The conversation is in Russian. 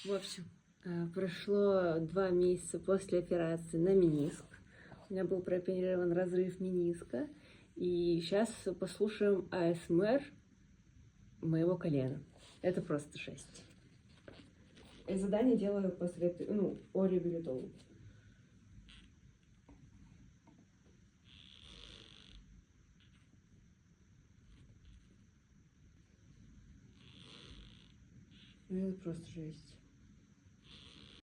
В общем, прошло 2 месяца после операции на мениск. У меня был прооперирован разрыв мениска. И сейчас послушаем АСМР моего колена. Это просто жесть. И задание делаю по совету, Оле Билетову. Это просто жесть.